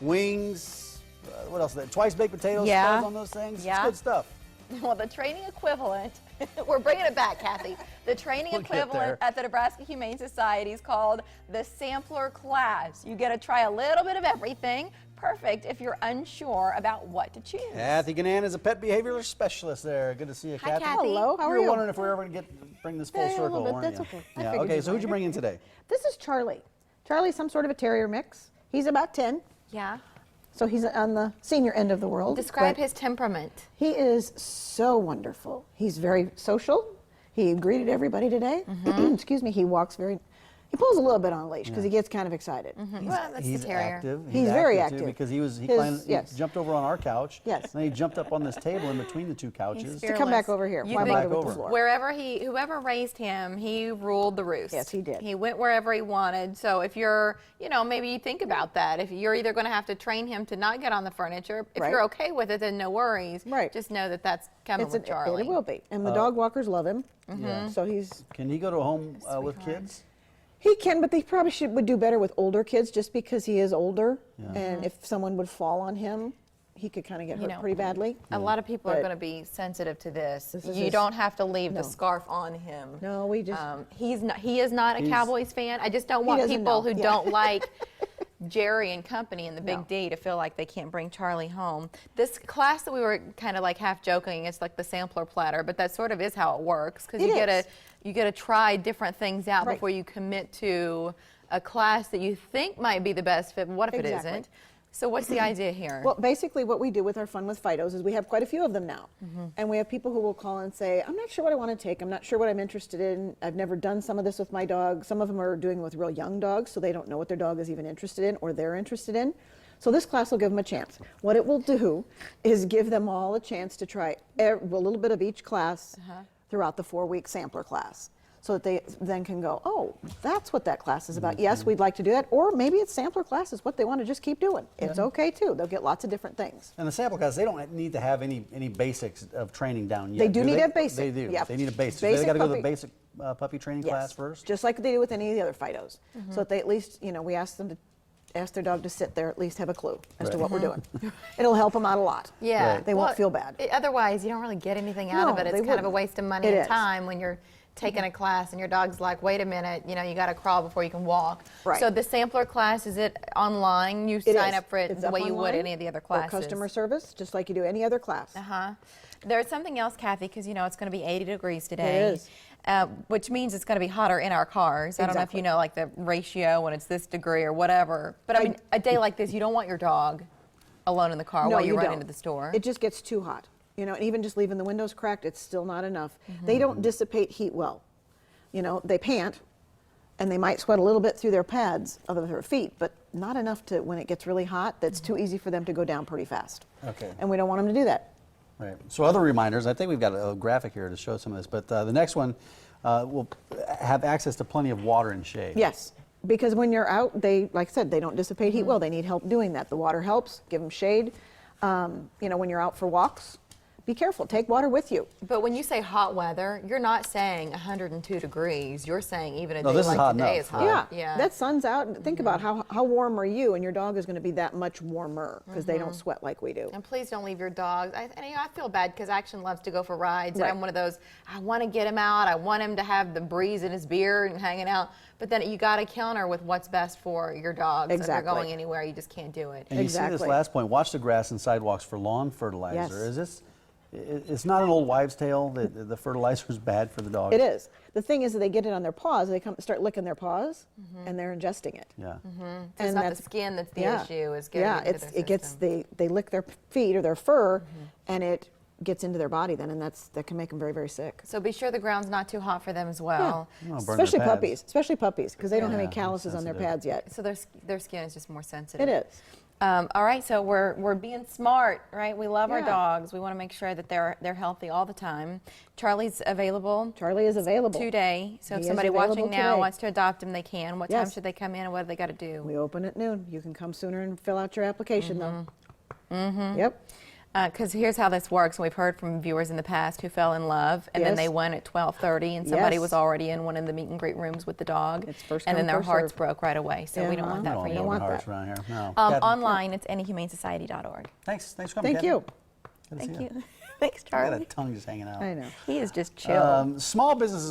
Wings, what else? Twice baked potatoes on those things. Yeah. It's good stuff. Well, the training equivalent, we're bringing it back, Kathy. The training equivalent at the Nebraska Humane Society is called the sampler class. You get to try a little bit of everything. Perfect if you're unsure about what to choose. Cathy Guinane is a pet behavior specialist there. Good to see you, Hi, Kathy. Kathy. Hello, how are you? We were wondering if we were ever going to bring this full circle, a little bit. weren't That's you? okay. Yeah. Okay, so who'd you bring in today? This is Charlie. Charlie's some sort of a terrier mix. He's about 10, Yeah. so he's on the senior end of the world. Describe but his temperament. He is so wonderful. He's very social. He greeted everybody today. Excuse me. He walks very. He pulls a little bit on a leash because he gets kind of excited. Well, that's He's the terrier. active. He's very too, active. because he Yes. jumped over on our couch. Yes. And then he jumped up on this table in between the two couches. He's To come back over here. You Why think- bother with over. the floor? Whoever raised him, he ruled the roost. Yes, he did. He went wherever he wanted. So if you're, maybe you think about that. If you're either going to have to train him to not get on the furniture, if you're okay with it, then no worries. Right. Just know that that's coming with Charlie. It will be. And the dog walkers love him. Yeah. So he's. Can he go to a home with kids? He can, but they probably would do better with older kids just because he is older. And if someone would fall on him, he could kind of get hurt pretty badly. A lot of people are But going to be sensitive to this. is You his- don't have to leave the scarf on him. No, we just. He is not a Cowboys fan. I just don't want doesn't people know. who Yeah. don't like Jerry and company and the Big No. D to feel like they can't bring Charlie home. This class that we were kind of like half joking, it's like the sampler platter, but that sort of is how it works because you get to try different things out Right. before you commit to a class that you think might be the best fit. But what if it Exactly. isn't? So what's the idea here? Well, basically what we do with our Fun with Fidos is we have quite a few of them now. And we have people who will call and say, I'm not sure what I want to take. I'm not sure what I'm interested in. I've never done some of this with my dog. Some of them are doing it with real young dogs, so they don't know what their dog is even interested in or they're interested in. So this class will give them a chance. What it will do is give them all a chance to try a little bit of each class throughout the 4-week sampler class. So that they then can go, oh, that's what that class is about. Yes, we'd like to do that. Or maybe it's sampler class is what they want to just keep doing. It's okay too. They'll get lots of different things. And the sample class, they don't need to have any basics of training down yet. They do need to have basics. They do. Yep. They need a basic. Basic They got to go to the puppy. basic puppy training class first. Just like they do with any of the other Fidos. So that they at least, we ask them to ask their dog to sit there, at least have a clue as to what we're doing. It'll help them out a lot. Yeah. Right. They won't feel bad. Otherwise, you don't really get anything out of No, it. It's they kind of a wouldn't. waste of money It and is. time when you're taking a class and your dog's like, wait a minute, you got to crawl before you can walk. Right. So the sampler class, is it online? You It sign is. up for it It's the up way you would online any of the other or classes. customer service, just like you do any other class. There's something else, Kathy, because it's going to be 80 degrees today. It is. Which means it's going to be hotter in our cars. I don't know if you know like the ratio when it's this degree or whatever. But I mean, a day like this, you don't want your dog alone in the car No, while you run don't. into the store. It just gets too hot. And even just leaving the windows cracked, it's still not enough. They don't dissipate heat well. They pant, and they might sweat a little bit through their pads of their feet, but not enough to, when it gets really hot, that's too easy for them to go down pretty fast. Okay. And we don't want them to do that. Right. So other reminders, I think we've got a graphic here to show some of this, but the next one will have access to plenty of water and shade. Yes, because when you're out, like I said, they don't dissipate heat well. They need help doing that. The water helps, give them shade. When you're out for walks, be careful, take water with you. But when you say hot weather, you're not saying 102 degrees. You're saying even a day this is like hot today enough, is right? hot. Yeah, that sun's out. Think about how warm are you, and your dog is going to be that much warmer because they don't sweat like we do. And please don't leave your dogs. I feel bad because Action loves to go for rides. Right. And I'm one of those, I want to get him out. I want him to have the breeze in his beard and hanging out. But then you got to counter with what's best for your dogs. Exactly. If they're going anywhere, you just can't do it. And you see this Exactly. last point, watch the grass and sidewalks for lawn fertilizer. Yes. Is this, it's not an old wives' tale that the fertilizer is bad for the dog. It is. The thing is that they get it on their paws, they start licking their paws, and they're ingesting it. Yeah. So it's not the skin that's the issue. It's getting yeah, into their it gets system. they lick their feet or their fur, and it gets into their body then, and that can make them very, very sick. So be sure the ground's not too hot for them as well. Oh, burn their Especially pads. puppies, because they don't have Yeah, any calluses on their sensitive. pads yet. So their skin is just more sensitive. It is. All right, so we're being smart, right? We love our Yeah. dogs. We want to make sure that they're healthy all the time. Charlie's available Charlie is available. today, so if He is somebody available watching now today. wants to adopt him, they can. What time Yes. should they come in, and what do they got to do? We open at noon. You can come sooner and fill out your application, though. Yep. Because here's how this works. We've heard from viewers in the past who fell in love, and then Yes. they went at 12:30, and somebody Yes. was already in one of the meet and greet rooms with the dog, It's first and then come, their first hearts served. broke right away. So we don't want that No, for no you. broken want hearts that. around here. No. Kathy, Online, it's anyhumanesociety.org. Thanks for coming. Thank Kathy. you. Good to see Thank you. Thanks, I got Charlie. a tongue just hanging out. I know. He is just chill. Small businesses.